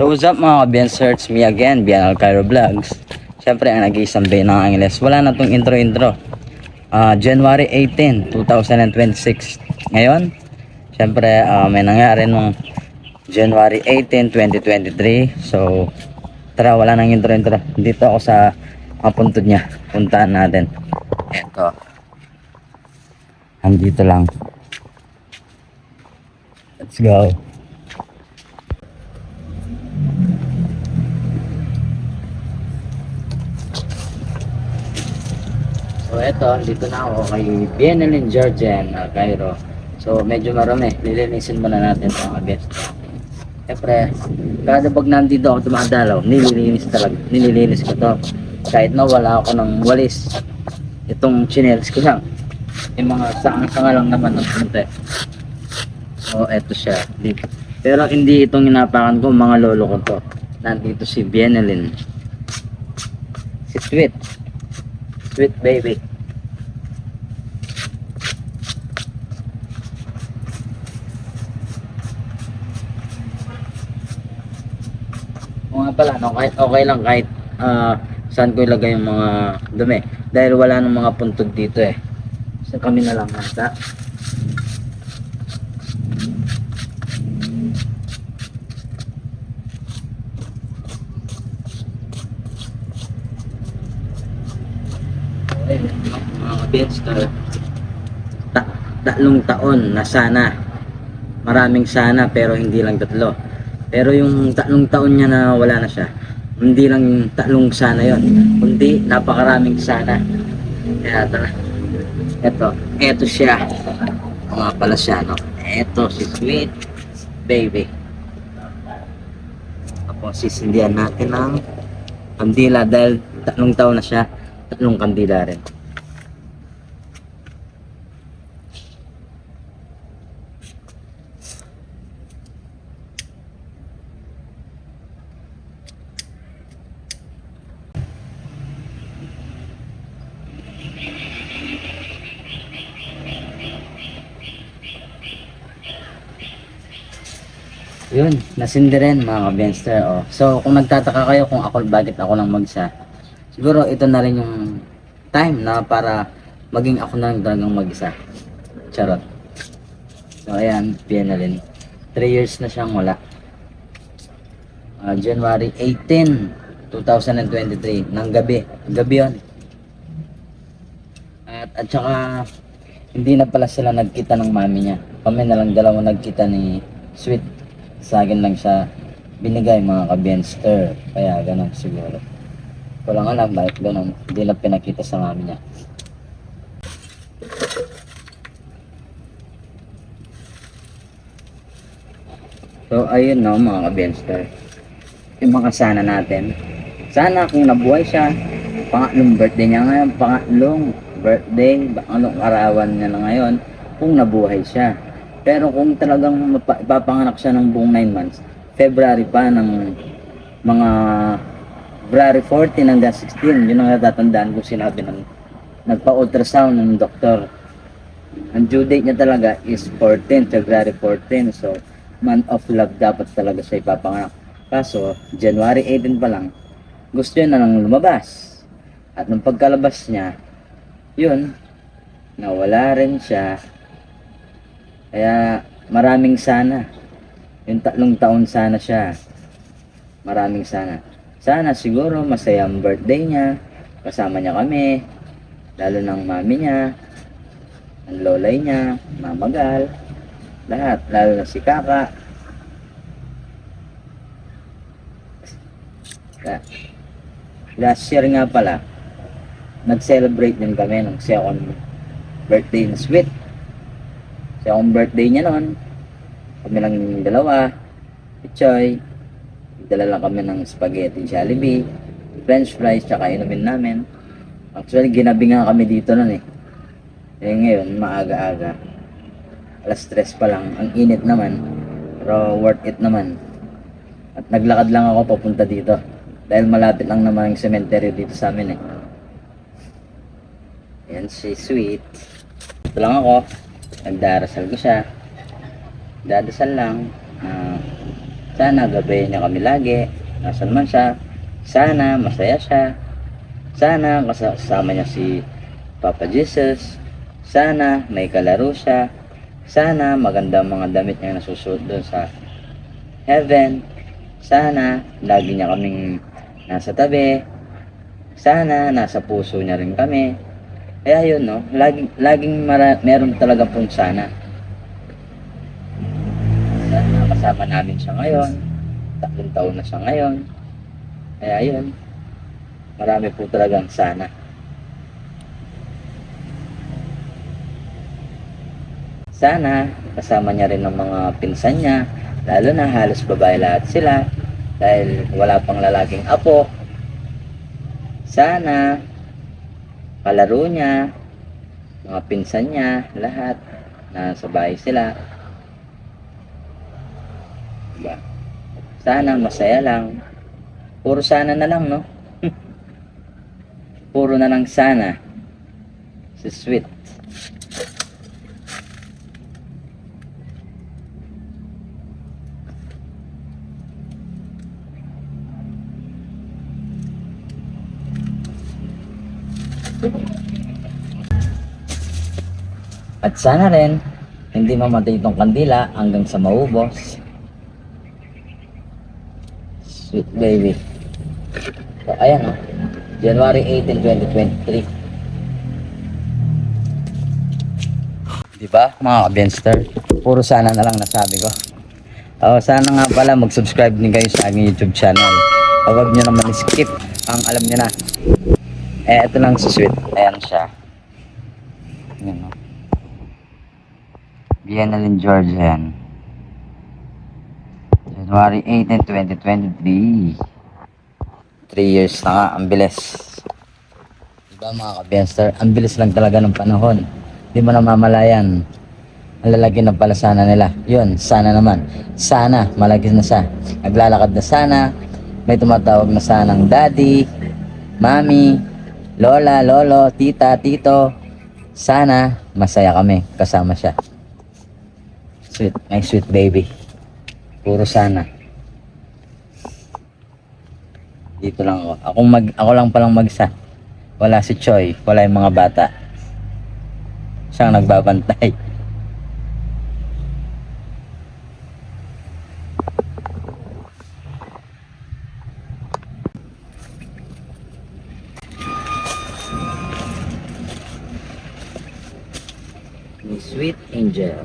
So what's up mga kabiyans, it's me again, Bian Alcairo Vlogs. Siyempre ang nag-iisang bay ng Angeles. Wala na tong intro. January 18, 2026. Ngayon, siyempre may nangyari nung January 18, 2023. So tara, wala nang intro. Dito ako sa puntod niya. Puntahan natin. Eto. Andito lang. Let's go. So eto, dito na ako kay BNL Georgian Cairo. So medyo marami, lilinisin muna natin mga guest. Siyempre, kada pag nandito ako dumadalaw, nililinis ko to. Kahit na wala ako ng walis, itong chinelas ko lang. Yung mga sanga lang naman ng punte. So eto siya, dito. Pero hindi itong inapakan ko, mga lolo ko to. Nandito si BNL, si Sweet baby. O nga pala, no, kahit okay lang kahit saan ko ilagay yung mga dumi. Dahil wala nang mga puntod dito eh. So kami na lang nata. Mga kabits, tatlong taon na sana, maraming sana pero hindi lang tatlo. Pero yung tatlong taon niya na wala na siya, hindi lang tatlong sana yon, kundi napakaraming sana. Kaya tara, eto siya, mga pala siya, no? Eto si Sweet baby. Tapos sisindihan natin ng kandila dahil tatlong taon na siya, tatlong kandila rin. Yun, nasindi rin mga kabenster. Oh. So kung nagtataka kayo kung bakit ako lang mag-isa, siguro ito na rin yung time na para maging ako na lang talagang mag-isa. Charot. So ayan, PNL. 3 years na siyang wala. January 18, 2023 ng gabi. Gabi yun. At saka hindi na pala sila nagkita ng mami niya. Kami na lang dalawa nagkita ni Sweet. Sa akin lang siya binigay mga ka-benster, kaya ganun siguro. Ko lang alam bakit ganun, hindi lang pinakita sa mami niya. So ayun no mga ka-benster, yung mga sana natin. Sana kung nabuhay siya, pangatlong birthday niya ngayon, pangatlong arawan niya na ngayon, kung nabuhay siya. Pero kung talagang ipapanganak siya ng buong 9 months, February pa ng mga February 14 hanggang 16, yun ang natatandaan ko sinabi ng nagpa-ultrasound ng doktor. Ang due date niya talaga is 14, February 14. So, month of love dapat talaga siya ipapanganak. Kaso, January 18 pa lang, gusto niya na lang lumabas. At nung pagkalabas niya, yun, nawala rin siya. Kaya maraming sana. Yung tatlong taon sana siya. Maraming sana. Sana siguro masaya ang birthday niya. Kasama niya kami. Lalo ng mami niya. Ang lolay niya. Mamagal. Lahat. Lalo na si Kaka. Last year nga pala, nag-celebrate din kami ng second birthday na Sweet. Sa akong birthday niya noon, kami lang dalawa, Pichoy, dala lang kami ng spaghetti Jollibee, french fries, tsaka inumin namin. Actually, ginabi nga kami dito noon eh. Eh ngayon, maaga-aga. Alas 3 pa lang, ang init naman, pero worth it naman. At naglakad lang ako papunta dito, dahil malapit lang naman ang cemetery dito sa amin eh. Yan si Sweet. Ito lang ako. Nagdarasal ko siya. Dadasal lang. Sana gabayan niya kami lagi. Nasaan man siya. Sana masaya siya. Sana kasama niya si Papa Jesus. Sana may kalaro siya. Sana maganda ang mga damit niya nasusuot doon sa heaven. Sana lagi niya kaming nasa tabi. Sana nasa puso niya rin kami. Kaya yun, no? Meron talaga pong sana. Sana kasama namin siya ngayon. 3 taon na siya ngayon. Kaya yun. Marami po talagang sana. Sana kasama niya rin ng mga pinsan niya. Lalo na halos babae lahat sila. Dahil wala pang lalaking apo. Sana kalaro niya, mga pinsan niya, lahat nasa bahay sila. Diba? Sana masaya lang. Puro sana na lang, no? Puro na lang sana. So sweet. At sana rin, hindi mamatay itong kandila hanggang sa maubos. Sweet baby. So, ayan o. January 18, 2023. Diba mga ka-Benster? Puro sana na lang nasabi ko. Sana nga pala mag-subscribe din kayo sa aking YouTube channel. Huwag nyo naman skip ang alam nyo na. Ito lang si Sweet. Ayan siya. Ayan o. Bienalyn George yan. January 18, 2023. 3 years na nga, ang bilis. Diba mga ka-Benster? Ang bilis lang talaga ng panahon. Hindi mo namamalayan. Ang lalaki na pala sana nila. Yun, sana naman. Sana, malaki na siya. Naglalakad na sana. May tumatawag na sanang daddy, mami, lola, lolo, tita, tito. Sana, masaya kami kasama siya. Sweet, my sweet baby. Puro sana. Dito lang ako. Ako lang palang magsa. Wala si Choi, wala yung mga bata. Siyang nagbabantay. My sweet angel.